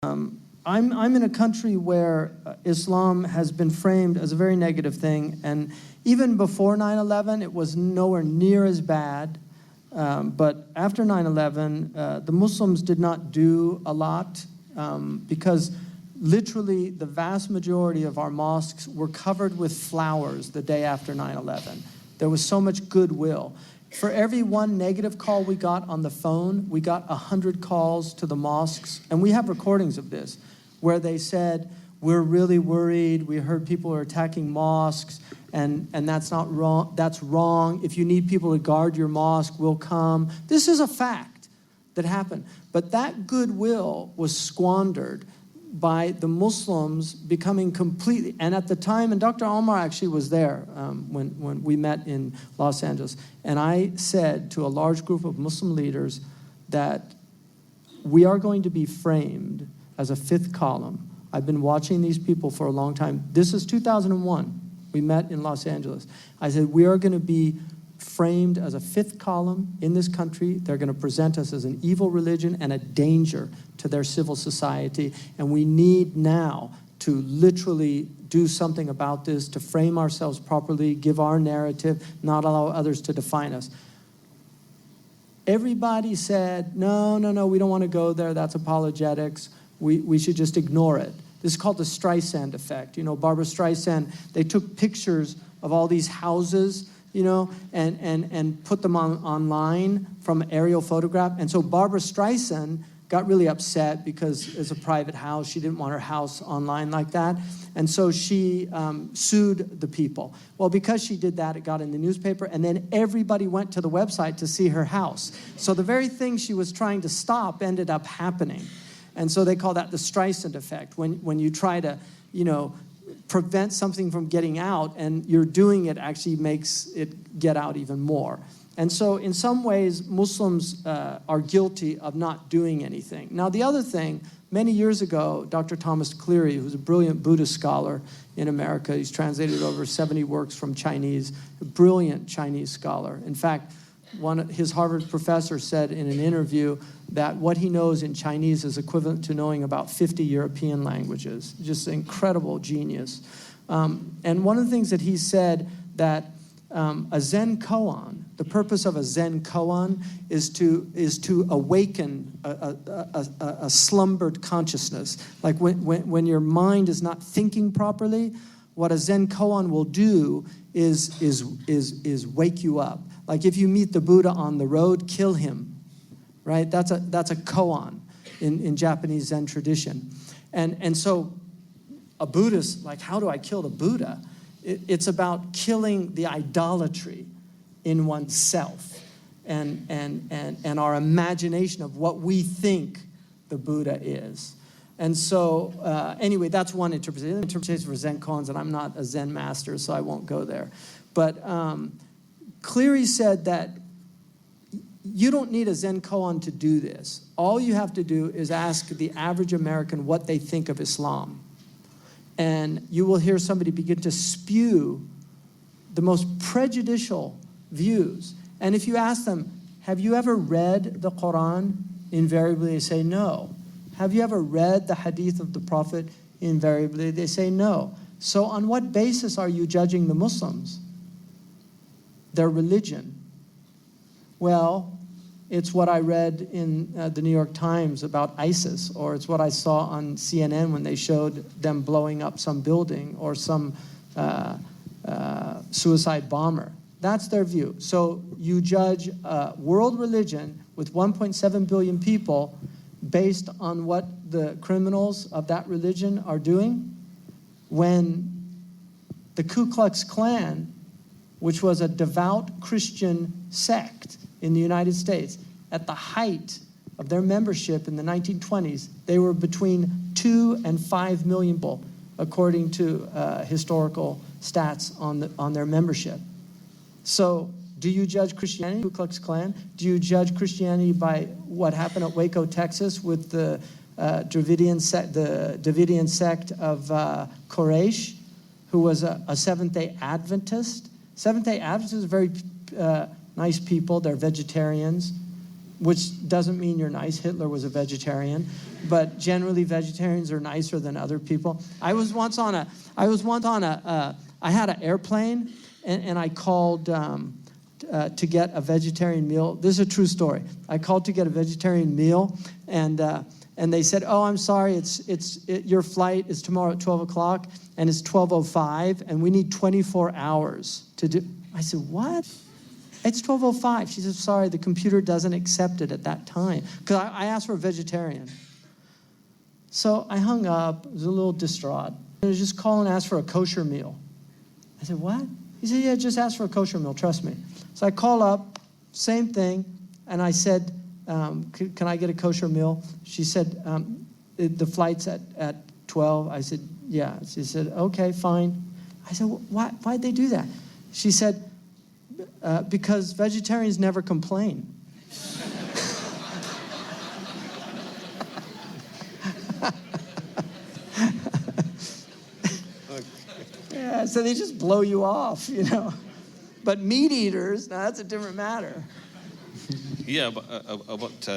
I'm in a country where Islam has been framed as a very negative thing, and even before 9/11, it was nowhere near as bad. But after 9/11, the Muslims did not do a lot because literally the vast majority of our mosques were covered with flowers the day after 9/11. There was so much goodwill. For every one negative call we got on the phone, we got 100 calls to the mosques, and we have recordings of this, where they said, we're really worried, we heard people are attacking mosques, and that's not wrong, that's wrong. If you need people to guard your mosque, we'll come. This is a fact that happened. But that goodwill was squandered by the Muslims becoming completely, and at the time, and Dr. Omar actually was there when we met in Los Angeles, and I said to a large group of Muslim leaders that we are going to be framed as a fifth column. I've been watching these people for a long time. This is 2001. We met in Los Angeles. I said, we are going to be framed as a fifth column in this country. They're going to present us as an evil religion and a danger to their civil society. And we need now to literally do something about this, to frame ourselves properly, give our narrative, not allow others to define us. Everybody said, no, we don't want to go there. That's apologetics. We should just ignore it. This is called the Streisand effect. You know, Barbara Streisand, they took pictures of all these houses, you know, and put them online from aerial photograph. And so Barbara Streisand got really upset because it's a private house. She didn't want her house online like that. And so she sued the people. Well, because she did that, it got in the newspaper, and then everybody went to the website to see her house. So the very thing she was trying to stop ended up happening. And so they call that the Streisand effect, when you try to, you know, prevent something from getting out, and you're doing it actually makes it get out even more. And so in some ways, Muslims are guilty of not doing anything. Now, the other thing, many years ago, Dr. Thomas Cleary, who's a brilliant Buddhist scholar in America, he's translated over 70 works from Chinese, a brilliant Chinese scholar. In fact, his Harvard professor said in an interview that what he knows in Chinese is equivalent to knowing about 50 European languages. Just incredible genius. And one of the things that he said that a Zen koan, the purpose of a Zen koan is to awaken a slumbered consciousness. Like when your mind is not thinking properly, what a Zen koan will do is wake you up. Like if you meet the Buddha on the road, kill him, right? That's a koan in Japanese Zen tradition. And so a Buddhist, like, how do I kill the Buddha? It's about killing the idolatry in oneself and our imagination of what we think the Buddha is. And so, anyway, that's one interpretation. Interpretation for Zen koans, and I'm not a Zen master, so I won't go there. But Cleary said that you don't need a Zen koan to do this. All you have to do is ask the average American what they think of Islam. And you will hear somebody begin to spew the most prejudicial views. And if you ask them, have you ever read the Quran? Invariably they say no. Have you ever read the hadith of the Prophet? Invariably they say no. So on what basis are you judging the Muslims? Their religion. Well, it's what I read in the New York Times about ISIS, or it's what I saw on CNN when they showed them blowing up some building or some suicide bomber. That's their view. So you judge world religion with 1.7 billion people based on what the criminals of that religion are doing, when the Ku Klux Klan, which was a devout Christian sect in the United States, at the height of their membership in the 1920s, they were between 2 and 5 million people, according to historical stats on their membership. So do you judge Christianity, Ku Klux Klan? Do you judge Christianity by what happened at Waco, Texas with the Davidian sect of Quraysh, who was a Seventh-day Adventist? Seventh-day Adventists are very nice people. They're vegetarians. which doesn't mean you're nice. Hitler was a vegetarian, but generally vegetarians are nicer than other people. I had an airplane, and I called to get a vegetarian meal. This is a true story. I called to get a vegetarian meal, and they said, "Oh, I'm sorry, your flight is tomorrow at 12 o'clock, and it's 12:05, and we need 24 hours to do." I said, "What? It's 12:05. She said, "Sorry, the computer doesn't accept it at that time." Because I asked for a vegetarian. So I hung up. I was a little distraught. I was just call and ask for a kosher meal. I said, "What?" He said, "Yeah, just ask for a kosher meal, trust me." So I call up, same thing, and I said, can I get a kosher meal? She said, the flight's at 12. I said, yeah. She said, okay, fine. I said, why'd they do that? She said, because vegetarians never complain. Yeah, so they just blow you off, you know. But meat eaters, now that's a different matter. Yeah, about